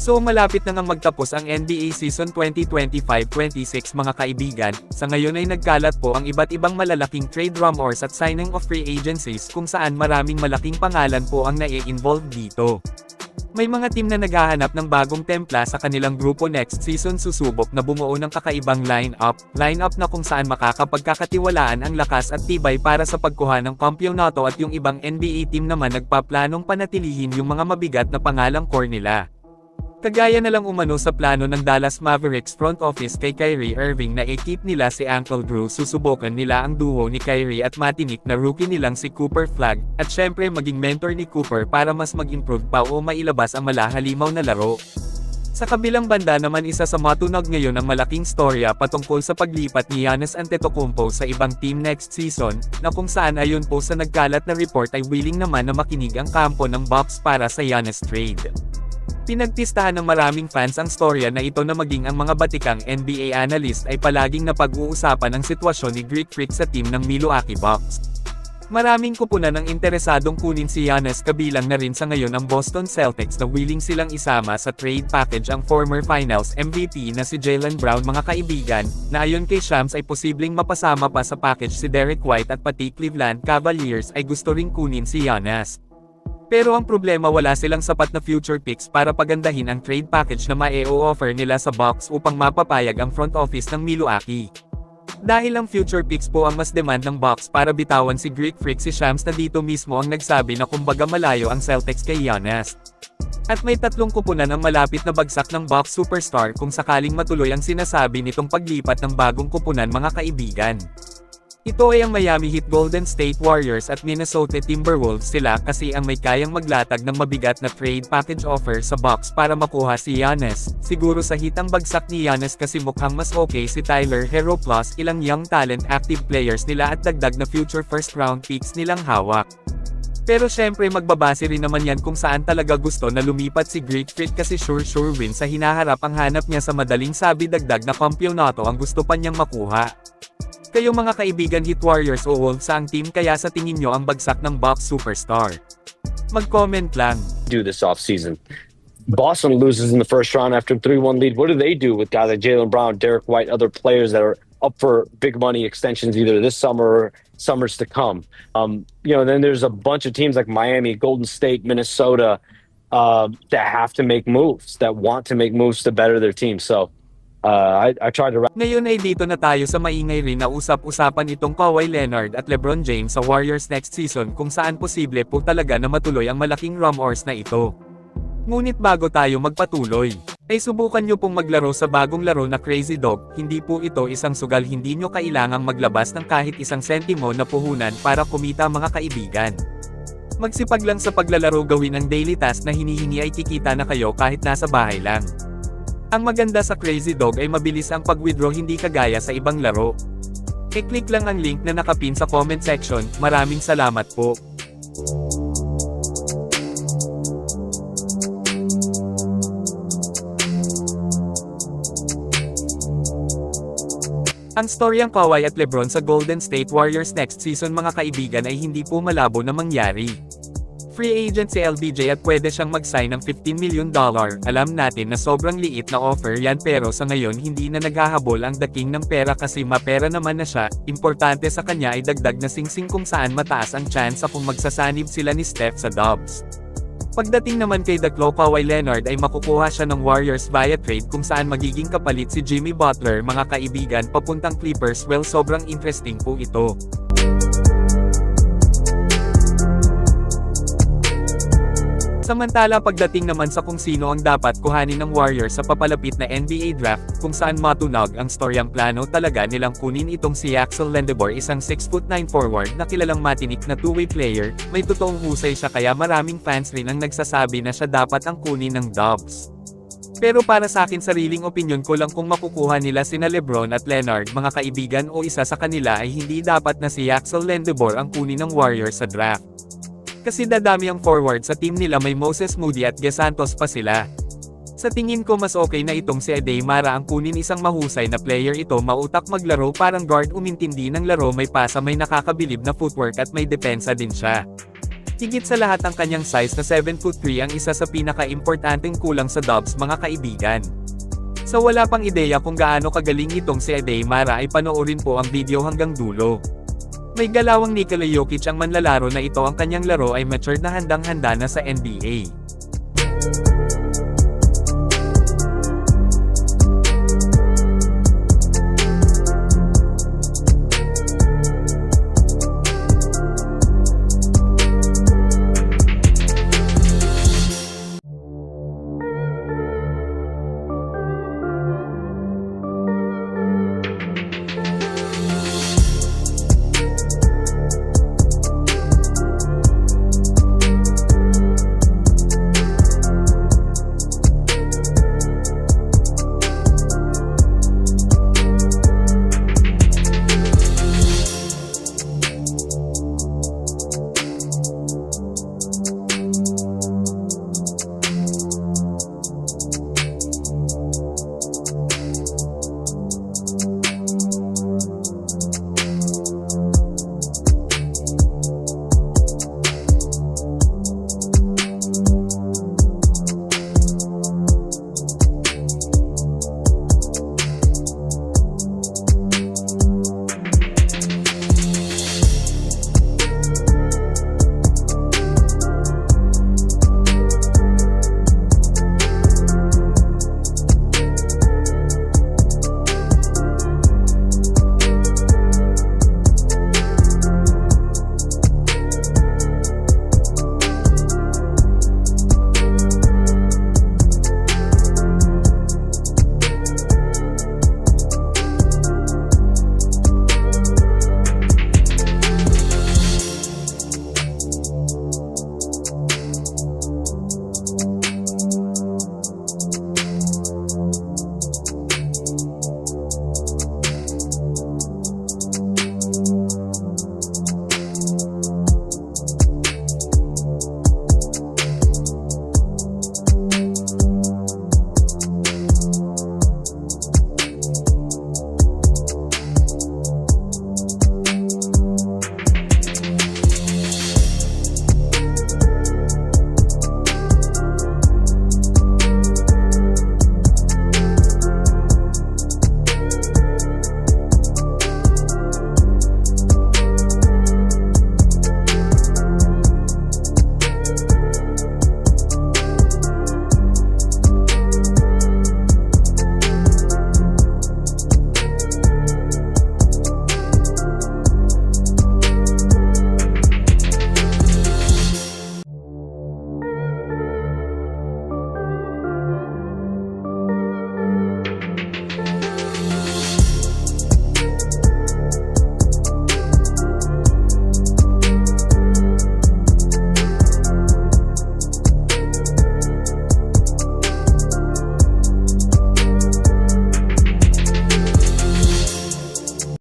So malapit na ngang magtapos ang NBA season 2025-26 mga kaibigan, sa ngayon ay nagkalat po ang iba't ibang malalaking trade rumors at signing of free agencies kung saan maraming malaking pangalan po ang nai-involve dito. May mga team na naghahanap ng bagong templa sa kanilang grupo next season, susubok na bumuo ng kakaibang lineup na kung saan makakapagkakatiwalaan ang lakas at tibay para sa pagkuha ng kampyonato, at yung ibang NBA team naman nagpaplanong panatilihin yung mga mabigat na pangalang core nila. Kagaya na lang umano sa plano ng Dallas Mavericks front office kay Kyrie Irving na i-keep nila si Uncle Drew, susubukan nila ang duo ni Kyrie at matinik na rookie nilang si Cooper Flagg, at syempre maging mentor ni Cooper para mas mag-improve pa o mailabas ang malahalimaw na laro. Sa kabilang banda naman, isa sa matunog ngayon ang malaking storya patungkol sa paglipat ni Giannis Antetokounmpo sa ibang team next season, na kung saan ayon po sa nagkalat na report ay willing naman na makinig ang kampo ng Bucks para sa Giannis trade. Pinagtistahan ng maraming fans ang storya na ito na maging ang mga batikang NBA analyst ay palaging napag-uusapan ang sitwasyon ni Greek Freak sa team ng Milwaukee Bucks. Maraming kupunan ang interesadong kunin si Giannis, kabilang na rin sa ngayon ang Boston Celtics na willing silang isama sa trade package ang former Finals MVP na si Jaylen Brown mga kaibigan, na ayon kay Shams ay posibleng mapasama pa sa package si Derek White, at pati Cleveland Cavaliers ay gusto ring kunin si Giannis. Pero ang problema, wala silang sapat na future picks para pagandahin ang trade package na mae-o-offer nila sa Bucks upang mapapayag ang front office ng Milwaukee. Dahil ang future picks po ang mas demand ng Bucks para bitawan si Greek Freak, si Shams na dito mismo ang nagsabi na kumbaga malayo ang Celtics kay Giannis. At may tatlong kupunan ang malapit na bagsak ng Bucks superstar kung sakaling matuloy ang sinasabi nitong paglipat ng bagong kupunan mga kaibigan. Ito ay ang Miami Heat, Golden State Warriors at Minnesota Timberwolves. Sila kasi ang may kayang maglatag ng mabigat na trade package offer sa Bucks para makuha si Giannis. Siguro sa Heat ang bagsak ni Giannis kasi mukhang mas okay si Tyler Herro plus ilang young talent active players nila at dagdag na future first round picks nilang hawak. Pero syempre magbabase rin naman yan kung saan talaga gusto na lumipat si Greek Freak, kasi sure win sa hinaharap ang hanap niya, sa madaling sabi dagdag na kampyonato ang gusto pa niyang makuha. Kayo mga kaibigan, Heat, Warriors o Wolves ang team kaya sa tingin nyo ang bagsak ng Bucks superstar? Mag-comment lang. Do this offseason. Boston loses in the first round after a 3-1 lead. What do they do with guys like Jaylen Brown, Derek White, other players that are up for big money extensions either this summer or summers to come? Then there's a bunch of teams like Miami, Golden State, Minnesota that have to make moves, that want to make moves to better their team. So I tried to... Ngayon ay dito na tayo sa maingay rin na usap-usapan itong Kawhi Leonard at LeBron James sa Warriors next season, kung saan posible po talaga na matuloy ang malaking rumors na ito. Ngunit bago tayo magpatuloy, ay subukan nyo pong maglaro sa bagong laro na Crazy Dog. Hindi po ito isang sugal, hindi nyo kailangang maglabas ng kahit isang sentimo na puhunan para kumita mga kaibigan. Magsipag lang sa paglalaro, gawin ang daily task na hinihingi ay kikita na kayo kahit nasa bahay lang. Ang maganda sa Crazy Dog ay mabilis ang pag-withdraw, hindi kagaya sa ibang laro. I-click lang ang link na nakapin sa comment section. Maraming salamat po. Ang storyang Kawhi at LeBron sa Golden State Warriors next season mga kaibigan ay hindi po malabo na mangyari. Free agent si LBJ at pwede siyang mag-sign ng $15 million. Alam natin na sobrang liit na offer yan, pero sa ngayon hindi na naghahabol ang The King ng pera kasi mapera naman na siya. Importante sa kanya ay dagdag na singsing kung saan mataas ang tsansa kung magsasanib sila ni Steph sa Dubs. Pagdating naman kay The Claw, Kawhi Leonard ay makukuha siya ng Warriors via trade kung saan magiging kapalit si Jimmy Butler mga kaibigan papuntang Clippers. Well, sobrang interesting po ito. Samantala pagdating naman sa kung sino ang dapat kuhanin ng Warriors sa papalapit na NBA draft, kung saan matunog ang storyang plano talaga nilang kunin itong si Axel Lendebor, isang 6'9" forward na kilalang matinik na two-way player. May totoong husay siya kaya maraming fans rin ang nagsasabi na siya dapat ang kunin ng Dubs. Pero para sa akin, sariling opinyon ko lang, kung makukuha nila sina LeBron at Leonard mga kaibigan o isa sa kanila, ay hindi dapat na si Axel Lendebor ang kunin ng Warriors sa draft. Kasi dadami ang forward sa team nila, may Moses Moody at Gesantos pa sila. Sa tingin ko mas okay na itong si Adey Mara ang kunin, isang mahusay na player ito, mautak maglaro, parang guard, umintindi ng laro, may pasa, may nakakabilib na footwork at may depensa din siya. Higit sa lahat ang kanyang size na 7'3" ang isa sa pinaka-importanteng kulang sa Dubs mga kaibigan. Sa wala pang ideya kung gaano kagaling itong si Adeymara ay panoorin po ang video hanggang dulo. May galawang Nikola Jokic ang manlalaro na ito ang kanyang laro ay matured na handang-handa na sa NBA.